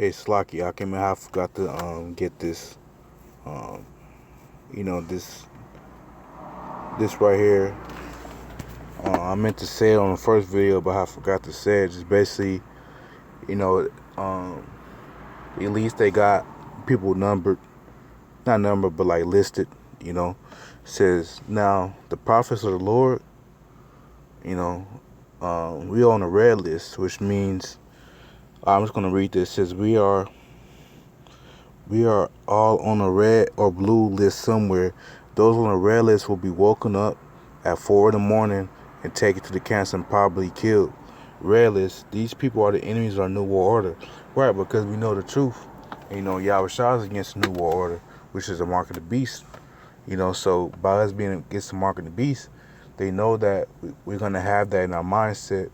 Hey, Slocky, I forgot to get this. Um, this right here. I meant to say it on the first video, but I forgot to say it. Just basically, you know, um, at least they got people numbered, not numbered, but like listed. You know, says now the prophets of the Lord. You know, we on a red list, which means I'm just gonna read this. It says we are all on a red or blue list somewhere. Those on the red list will be woken up at 4 in the morning and taken to the camps and probably killed. Red list, these people are the enemies of our New World Order. Right, because we know the truth. And, Yahweh Shah is against the New World Order, which is the mark of the beast. So by us being against the mark of the beast, they know that we're going to have that in our mindset,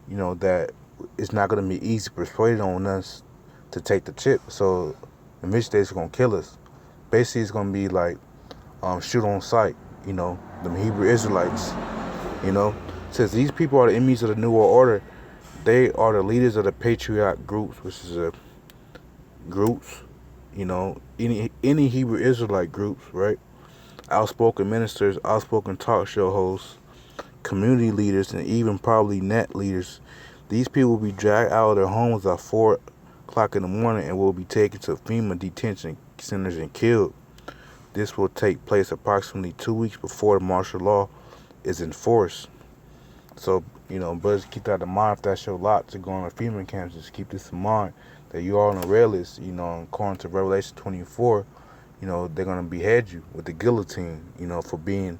that it's not going to be easy persuaded on us to take the chip. So eventually it's going to kill us. Basically, it's going to be like shoot on sight, the Hebrew Israelites, Says these people are the enemies of the New World Order. They are the leaders of the patriot groups, which is groups, any Hebrew Israelite groups, right? Outspoken ministers, outspoken talk show hosts, community leaders, and even probably net leaders. These people will be dragged out of their homes at 4 o'clock in the morning and will be taken to FEMA detention centers and killed. This will take place approximately 2 weeks before the martial law is enforced. So, brothers, keep that in mind. If that's your lot to go on a FEMA camp, just keep this in mind that you are on the red list. According to Revelation 24, they're gonna behead you with the guillotine. For being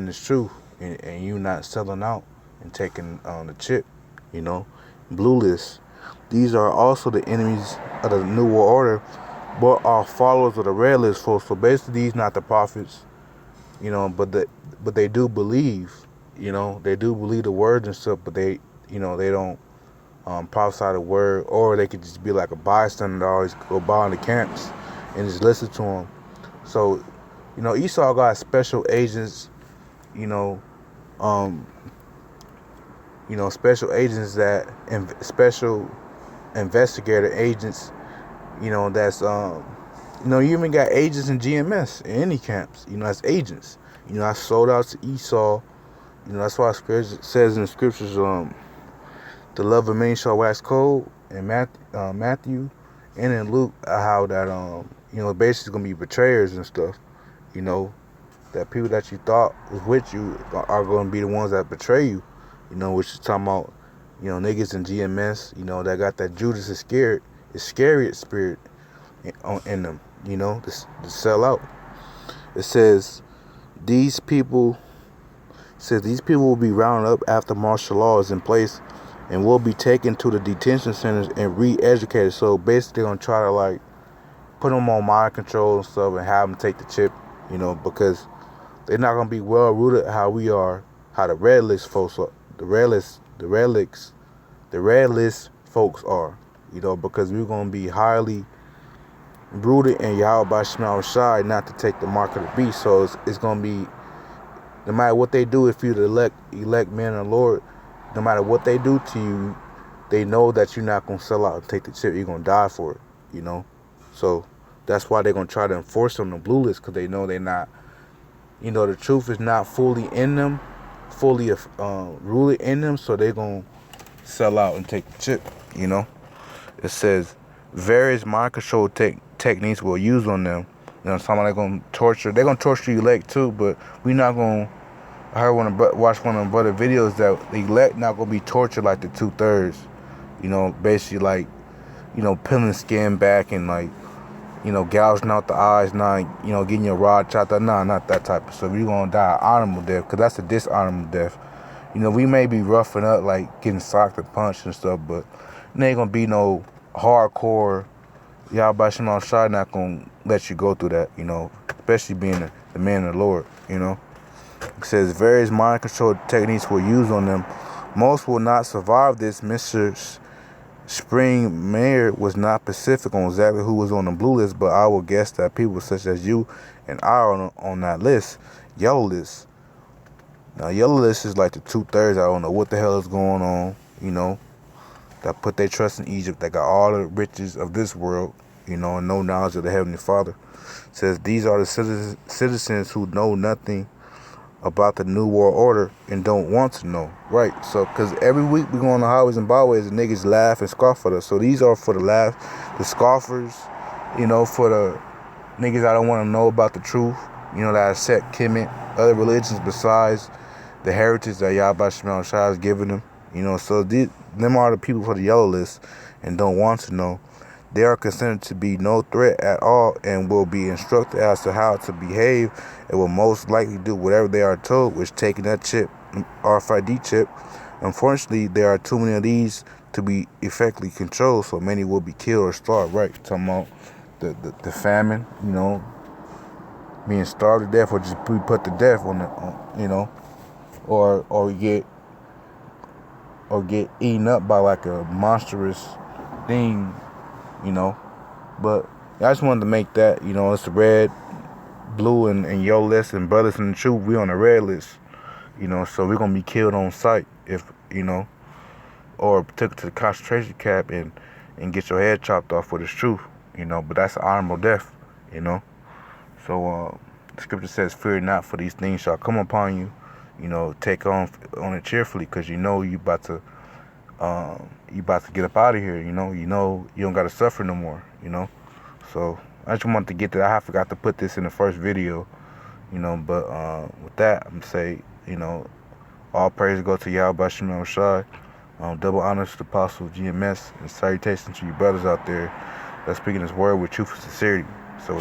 the truth and you not selling out and taking the chip. Blue list. These are also the enemies of the New World Order, but are followers of the red list folks. So basically, these not the prophets. But they do believe. They do believe the words and stuff, but they don't prophesy the word, or they could just be like a bystander that always go by in the camps and just listen to them. So, Esau got special agents, um, special agents special investigator agents, that's, you even got agents in GMS in any camps, as agents. I sold out to Esau. That's why it says in the scriptures, the love of many shall wax cold, in Matthew and in Luke, how that, basically going to be betrayers and stuff, that people that you thought was with you are going to be the ones that betray you, which is talking about, niggas in GMS, that got that Judas Iscariot spirit in them, to sell out. It says, these people will be rounded up after martial law is in place and will be taken to the detention centers and re-educated. So basically, they're going to try to, like, put them on mind control and stuff and have them take the chip, because they're not going to be well rooted how we are, how the red list folks are, the red list folks are, because we're going to be highly rooted in Yahweh Shema Shai not to take the mark of the beast. So it's going to be, no matter what they do, if you're the elect man of the Lord, no matter what they do to you, they know that you're not going to sell out and take the chip. You're going to die for it, So that's why they're going to try to enforce on the blue list, because they know they're not, the truth is not fully in them, fully rooted in them, so they're going to sell out and take the chip, It says, various mind control techniques will use on them. Somebody they're going to torture. They're going to torture you elect too, but we're not going to. I heard watch one of them brother videos that the elect not going to be tortured like the 2/3. Basically like, peeling skin back and like, gouging out the eyes, not, getting your rod chopped out. Nah, not that type of stuff. You're going to die an honorable death, because that's a dishonorable death. We may be roughing up, like getting socked and punched and stuff, but it ain't going to be no hardcore. Yahweh Shema Shai not going to let you go through that, especially being the man of the Lord, It says various mind control techniques were used on them. Most will not survive this. Mr. Spring Mayer was not specific on exactly who was on the blue list, but I will guess that people such as you and I are on that list. Yellow list. Now, yellow list is like the 2/3. I don't know what the hell is going on, that put their trust in Egypt, that got all the riches of this world, you know, and no knowledge of the Heavenly Father. It says these are the citizens who know nothing about the New World Order and don't want to know. Right. So, because every week we go on the highways and byways and niggas laugh and scoff at us. So these are for the scoffers, you know, for the niggas that don't want to know about the truth, you know, that accept Kemet, other religions besides the heritage that Yahweh Shemel Shai has given them. You know, so them are the people for the yellow list and don't want to know. They are considered to be no threat at all and will be instructed as to how to behave and will most likely do whatever they are told, which taking that chip, RFID chip. Unfortunately, there are too many of these to be effectively controlled, so many will be killed or starved. Right, talking about the famine, you know, being starved to death or just be put to death you know, or get eaten up by like a monstrous thing, you know. But I just wanted to make that, you know, it's the red, blue, and yellow list, and brothers in the truth, we on the red list, you know, so we're gonna be killed on sight if, you know, or took to the concentration camp and get your head chopped off for this truth, you know. But that's an honorable death, you know. So the scripture says, "Fear not, for these things shall come upon you." You know, take on it cheerfully, because you know you about to get up out of here. You know you don't got to suffer no more. You know, so I just wanted to get that. I forgot to put this in the first video. You know, but with that, I'm gonna say, you know, all praise go to Yahweh Shemel Shai. Double honors to the Apostle GMS, and salutations to you brothers out there that's speaking this word with truth and sincerity. So.